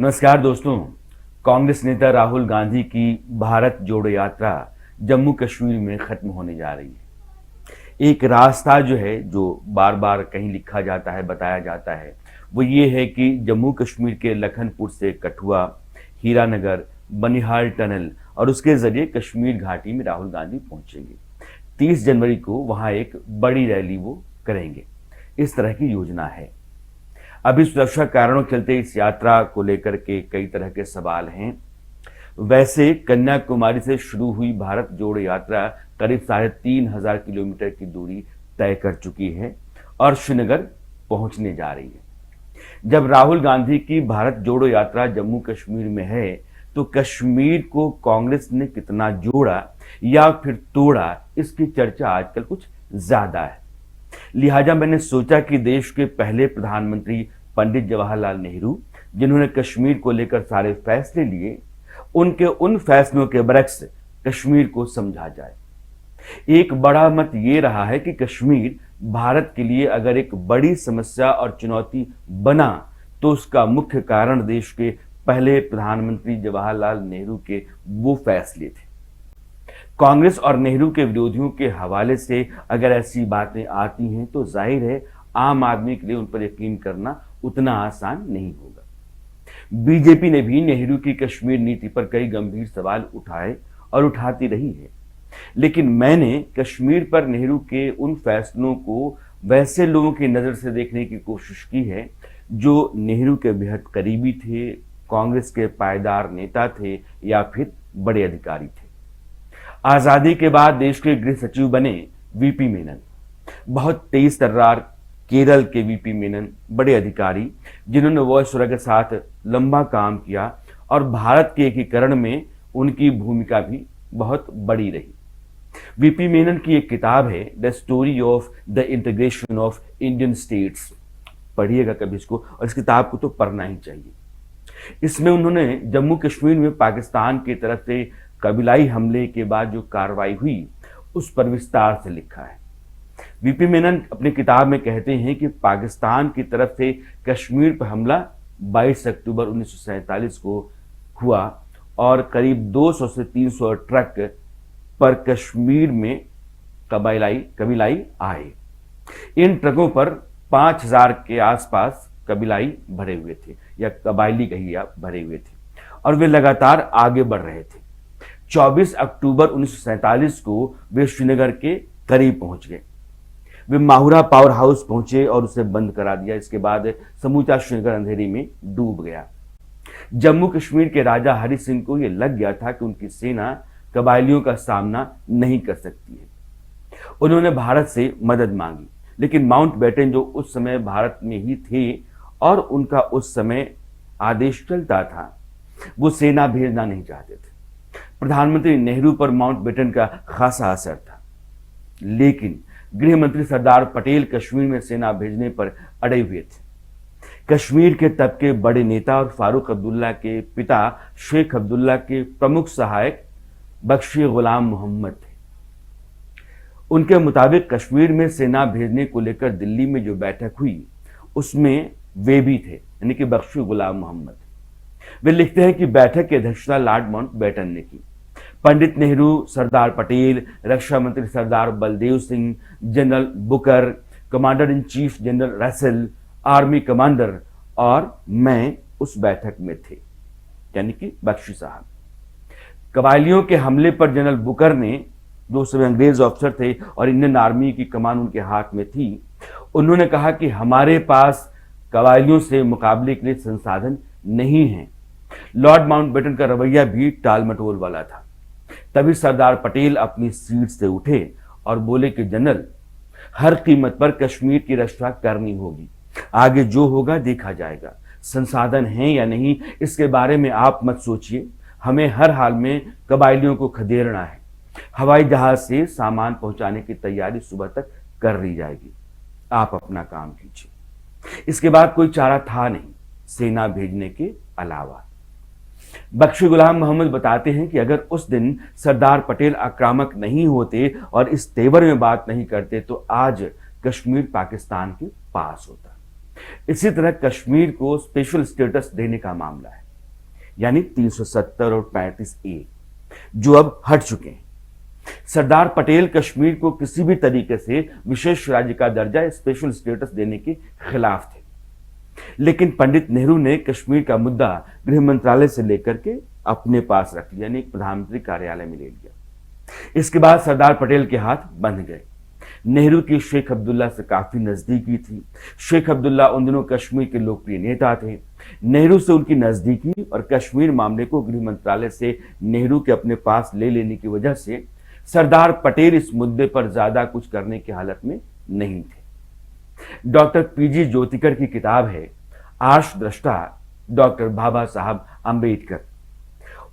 नमस्कार दोस्तों। कांग्रेस नेता राहुल गांधी की भारत जोड़ो यात्रा जम्मू कश्मीर में खत्म होने जा रही है। एक रास्ता जो है, जो बार बार कहीं लिखा जाता है, बताया जाता है, वो ये है कि जम्मू कश्मीर के लखनपुर से कठुआ, हीरानगर, बनिहाल टनल और उसके जरिए कश्मीर घाटी में राहुल गांधी पहुंचेंगे। 30 जनवरी को वहां एक बड़ी रैली वो करेंगे। इस तरह की योजना है। अभी सुरक्षा कारणों के चलते इस यात्रा को लेकर के कई तरह के सवाल हैं। वैसे कन्याकुमारी से शुरू हुई भारत जोड़ो यात्रा करीब 3,500 किलोमीटर की दूरी तय कर चुकी है और श्रीनगर पहुंचने जा रही है। जब राहुल गांधी की भारत जोड़ो यात्रा जम्मू कश्मीर में है, तो कश्मीर को कांग्रेस ने कितना जोड़ा या फिर तोड़ा, इसकी चर्चा आजकल कुछ ज्यादा है। लिहाजा मैंने सोचा कि देश के पहले प्रधानमंत्री पंडित जवाहरलाल नेहरू, जिन्होंने कश्मीर को लेकर सारे फैसले लिए, उनके उन फैसलों के बरक्स कश्मीर को समझा जाए। एक बड़ा मत ये रहा है कि कश्मीर भारत के लिए अगर एक बड़ी समस्या और चुनौती बना, तो उसका मुख्य कारण देश के पहले प्रधानमंत्री जवाहरलाल नेहरू के वो फैसले थे। कांग्रेस और नेहरू के विरोधियों के हवाले से अगर ऐसी बातें आती हैं, तो जाहिर है आम आदमी के लिए उन पर यकीन करना उतना आसान नहीं होगा। बीजेपी ने भी नेहरू की कश्मीर नीति पर कई गंभीर सवाल उठाए और उठाती रही है, लेकिन मैंने कश्मीर पर नेहरू के उन फैसलों को वैसे लोगों की नजर से देखने की कोशिश की है जो नेहरू के बेहद करीबी थे, कांग्रेस के पायदार नेता थे या फिर बड़े अधिकारी थे। आजादी के बाद देश के गृह सचिव बने वीपी मेनन, बहुत तेज तर्रार केरल के वीपी मेनन, बड़े अधिकारी जिन्होंने वायसराय के साथ लंबा काम किया और भारत के एकीकरण में उनकी भूमिका भी बहुत बड़ी रही। वीपी मेनन की एक किताब है the story of the integration of Indian states, पढ़िएगा कभी इसको, और इस किताब को तो पढ़ना ही चाहिए। इसमें उन्होंने जम्मू कश्मीर में पाकिस्तान की तरफ से कबीलाई हमले के बाद जो कार्रवाई हुई, उस पर विस्तार से लिखा है। वीपी मेनन अपनी किताब में कहते हैं कि पाकिस्तान की तरफ से कश्मीर पर हमला 22 अक्टूबर 1947 को हुआ और करीब 200 से 300 ट्रक पर कश्मीर में कबीलाई आए। इन ट्रकों पर 5,000 के आसपास कबीलाई भरे हुए थे, या कबायली कहिए आप, भरे हुए थे और वे लगातार आगे बढ़ रहे थे। 24 अक्टूबर 1947 को वे श्रीनगर के करीब पहुंच गए। वे माहुरा पावर हाउस पहुंचे और उसे बंद करा दिया। इसके बाद समूचा श्रीनगर अंधेरी में डूब गया। जम्मू कश्मीर के राजा हरि सिंह को यह लग गया था कि उनकी सेना कबायलियों का सामना नहीं कर सकती है। उन्होंने भारत से मदद मांगी, लेकिन माउंटबेटन जो उस समय भारत में ही थे और उनका उस समय आदेश चलता था, वो सेना भेजना नहीं चाहते थे। प्रधानमंत्री नेहरू पर माउंटबेटन का खासा असर था, लेकिन गृह मंत्री सरदार पटेल कश्मीर में सेना भेजने पर अड़े हुए थे। कश्मीर के तब के बड़े नेता और फारूक अब्दुल्ला के पिता शेख अब्दुल्ला के प्रमुख सहायक बख्शी गुलाम मोहम्मद थे। उनके मुताबिक कश्मीर में सेना भेजने को लेकर दिल्ली में जो बैठक हुई, उसमें वे भी थे, यानी कि बख्शी गुलाम मोहम्मद। वे लिखते हैं कि बैठक की अध्यक्षता लॉर्ड माउंटबेटन ने की। पंडित नेहरू, सरदार पटेल, रक्षा मंत्री Sardar Baldev Singh, general Bucher, commander in chief general Russell, army commander और मैं उस बैठक में थे, यानी कि बख्शी साहब। कबायलियों के हमले पर जनरल बुकर ने, जो उस समय अंग्रेज ऑफिसर थे और इंडियन आर्मी की कमान उनके हाथ में थी, उन्होंने कहा कि हमारे पास कबायलियों से मुकाबले के लिए संसाधन नहीं है। लॉर्ड माउंटबेटन का रवैया भी टाल मटोल वाला था। तभी सरदार पटेल अपनी सीट से उठे और बोले कि जनरल, हर कीमत पर कश्मीर की रक्षा करनी होगी। आगे जो होगा देखा जाएगा। संसाधन है या नहीं, इसके बारे में आप मत सोचिए। हमें हर हाल में कबायलियों को खदेड़ना है। हवाई जहाज से सामान पहुंचाने की तैयारी सुबह तक कर ली जाएगी। आप अपना काम कीजिए। इसके बाद कोई चारा था नहीं सेना भेजने के अलावा। बख्शी गुलाम मोहम्मद बताते हैं कि अगर उस दिन सरदार पटेल आक्रामक नहीं होते और इस तेवर में बात नहीं करते, तो आज कश्मीर पाकिस्तान के पास होता। इसी तरह कश्मीर को स्पेशल स्टेटस देने का मामला है। यानी 370 और 35A, जो अब हट चुके हैं। सरदार पटेल कश्मीर को किसी भी तरीके से विशेष राज्य का दर्जा, स्पेशल स्टेटस देने के खिलाफ थे, लेकिन पंडित नेहरू ने कश्मीर का मुद्दा गृह मंत्रालय से लेकर के अपने पास रख लिया, यानी प्रधानमंत्री कार्यालय में ले लिया। इसके बाद सरदार पटेल के हाथ बंध गए। नेहरू की शेख अब्दुल्ला से काफी नजदीकी थी। शेख अब्दुल्ला उन दिनों कश्मीर के लोकप्रिय नेता थे। नेहरू से उनकी नजदीकी और कश्मीर मामले को गृह मंत्रालय से नेहरू के अपने पास ले लेने की वजह से सरदार पटेल इस मुद्दे पर ज्यादा कुछ करने की हालत में नहीं थे। डॉक्टर पीजी ज्योतिकर की किताब है आर्षदृष्टा डॉक्टर बाबा साहब अंबेडकर।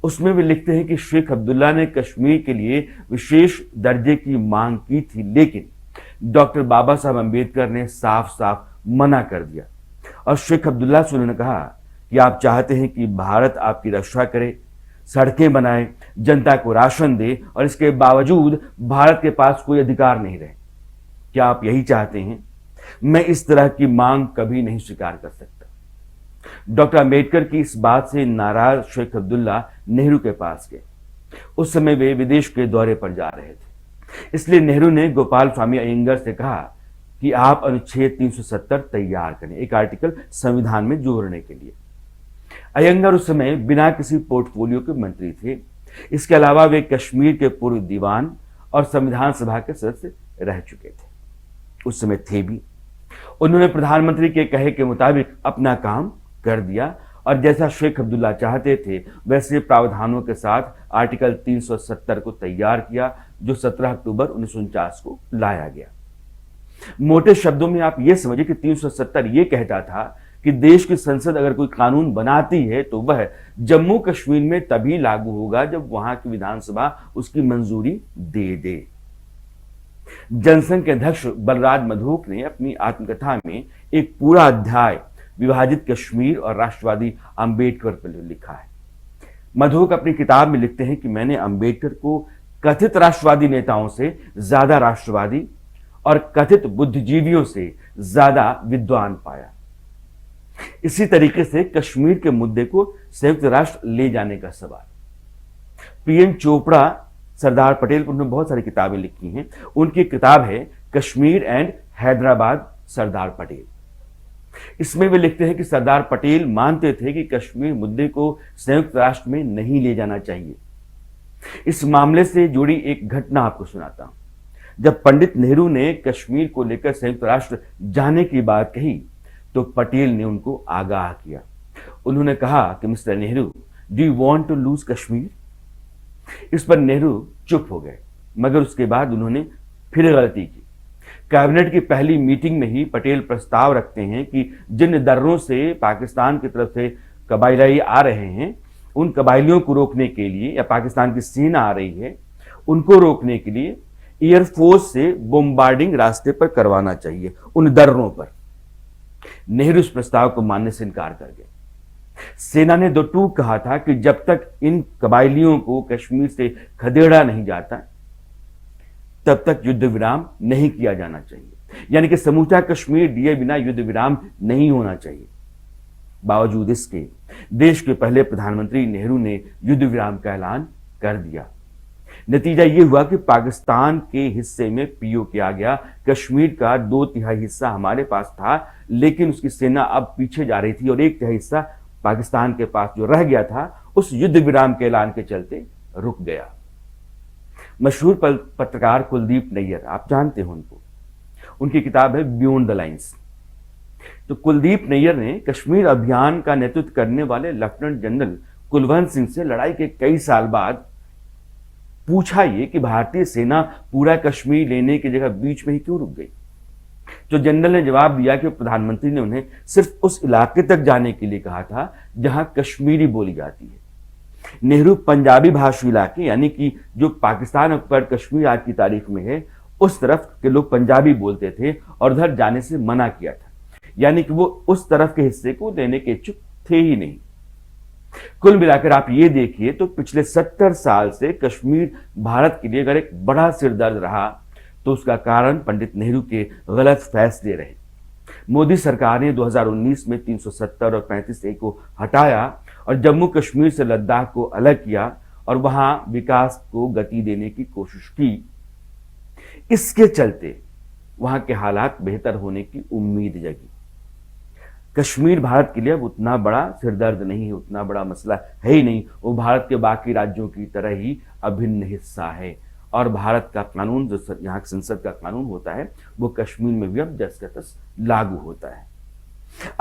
उसमें वे लिखते हैं कि शेख अब्दुल्ला ने कश्मीर के लिए विशेष दर्जे की मांग की थी, लेकिन डॉक्टर बाबा साहब अंबेडकर ने साफ साफ मना कर दिया और शेख अब्दुल्ला से उन्होंने कहा कि आप चाहते हैं कि भारत आपकी रक्षा करे, सड़कें बनाए, जनता को राशन दे और इसके बावजूद भारत के पास कोई अधिकार नहीं रहे। क्या आप यही चाहते हैं? मैं इस तरह की मांग कभी नहीं स्वीकार कर सकता। डॉक्टर अंबेडकर की इस बात से नाराज शेख अब्दुल्ला नेहरू के पास गए। उस समय वे विदेश के दौरे पर जा रहे थे, इसलिए नेहरू ने गोपाल स्वामी अयंगर से कहा कि आप अनुच्छेद 370 तैयार करें, एक आर्टिकल संविधान में जोड़ने के लिए। अयंगर उस समय बिना किसी पोर्टफोलियो के मंत्री थे। इसके अलावा वे कश्मीर के पूर्व दीवान और संविधान सभा के सदस्य रह चुके थे, उस समय थे भी। उन्होंने प्रधानमंत्री के कहे के मुताबिक अपना काम कर दिया और जैसा शेख अब्दुल्ला चाहते थे वैसे प्रावधानों के साथ आर्टिकल 370 को तैयार किया, जो 17 अक्टूबर 1949 को लाया गया। मोटे शब्दों में आप यह समझिए कि 370 ये कहता था कि देश की संसद अगर कोई कानून बनाती है तो वह जम्मू कश्मीर में तभी लागू होगा जब वहां की विधानसभा उसकी मंजूरी दे दे। जनसंघ के अध्यक्ष बलराज मधोक ने अपनी आत्मकथा में एक पूरा अध्याय विभाजित कश्मीर और राष्ट्रवादी अंबेडकर पर लिखा है। मधोक अपनी किताब में लिखते हैं कि मैंने अंबेडकर को कथित राष्ट्रवादी नेताओं से ज्यादा राष्ट्रवादी और कथित बुद्धिजीवियों से ज्यादा विद्वान पाया। इसी तरीके से कश्मीर के मुद्दे को संयुक्त राष्ट्र ले जाने का सवाल। पीएन चोपड़ा सरदार पटेल पर उन्होंने बहुत सारी किताबें लिखी हैं। उनकी किताब है कश्मीर एंड हैदराबाद सरदार पटेल। इसमें वे लिखते हैं कि सरदार पटेल मानते थे कि कश्मीर मुद्दे को संयुक्त राष्ट्र में नहीं ले जाना चाहिए। इस मामले से जुड़ी एक घटना आपको सुनाता हूं। जब पंडित नेहरू ने कश्मीर को लेकर संयुक्त राष्ट्र जाने की बात कही तो पटेल ने उनको आगाह किया। उन्होंने कहा कि mister Nehru, do you want to lose Kashmir? इस पर नेहरू चुप हो गए, मगर उसके बाद उन्होंने फिर गलती की। कैबिनेट की पहली मीटिंग में ही पटेल प्रस्ताव रखते हैं कि जिन दर्रों से पाकिस्तान की तरफ से कबायली आ रहे हैं, उन कबायलियों को रोकने के लिए, या पाकिस्तान की सेना आ रही है उनको रोकने के लिए एयरफोर्स से बोम्बार्डिंग रास्ते पर करवाना चाहिए, उन दर्रों पर। नेहरू इस प्रस्ताव को मानने से इनकार कर गए। सेना ने दो टूक कहा था कि जब तक इन कबायलियों को कश्मीर से खदेड़ा नहीं जाता तब तक युद्ध विराम नहीं किया जाना चाहिए, यानी कि समूचा कश्मीर दिए बिना युद्ध विराम नहीं होना चाहिए। बावजूद इसके देश के पहले प्रधानमंत्री नेहरू ने युद्ध विराम का ऐलान कर दिया। नतीजा यह हुआ कि पाकिस्तान के हिस्से में पीओ किया गया। कश्मीर का 2/3 हिस्सा हमारे पास था, लेकिन उसकी सेना अब पीछे जा रही थी और 1/3 हिस्सा पाकिस्तान के पास जो रह गया था उस युद्ध विराम के ऐलान के चलते रुक गया। मशहूर पत्रकार कुलदीप नैयर, आप जानते हो उनको, उनकी किताब है बियॉन्ड द लाइन्स। तो कुलदीप नैयर ने कश्मीर अभियान का नेतृत्व करने वाले लेफ्टिनेंट जनरल कुलवंत सिंह से लड़ाई के कई साल बाद पूछा ये कि भारतीय सेना पूरा कश्मीर लेने की जगह बीच में ही क्यों रुक गई। तो जनरल ने जवाब दिया कि प्रधानमंत्री ने उन्हें सिर्फ उस इलाके तक जाने के लिए कहा था जहां कश्मीरी बोली जाती है। नेहरू पंजाबी भाषी इलाके, यानी कि जो पाकिस्तान पर कश्मीर आज की तारीख में है, उस तरफ के लोग पंजाबी बोलते थे और उधर जाने से मना किया था, यानी कि वो उस तरफ के हिस्से को लेने के इच्छुक थे ही नहीं। कुल मिलाकर आप ये देखिए तो पिछले 70 साल से कश्मीर भारत के लिए अगर एक बड़ा सिरदर्द रहा तो उसका कारण पंडित नेहरू के गलत फैसले रहे। मोदी सरकार ने 2019 में 370 और 35A को हटाया और जम्मू कश्मीर से लद्दाख को अलग किया और वहां विकास को गति देने की कोशिश की। इसके चलते वहां के हालात बेहतर होने की उम्मीद जगी। कश्मीर भारत के लिए अब उतना बड़ा सिरदर्द नहीं है, उतना बड़ा मसला है ही नहीं। वो भारत के बाकी राज्यों की तरह ही अभिन्न हिस्सा है और भारत का कानून, जो यहाँ संसद का कानून होता है, वो कश्मीर में भी अब जस का तस लागू होता है।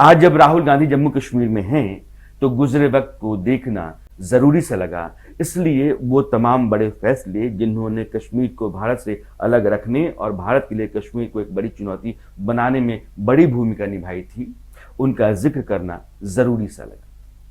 आज जब राहुल गांधी जम्मू कश्मीर में हैं तो गुजरे वक्त को देखना जरूरी सा लगा, इसलिए वो तमाम बड़े फैसले जिन्होंने कश्मीर को भारत से अलग रखने और भारत के लिए कश्मीर को एक बड़ी चुनौती बनाने में बड़ी भूमिका निभाई थी, उनका जिक्र करना जरूरी सा लगा।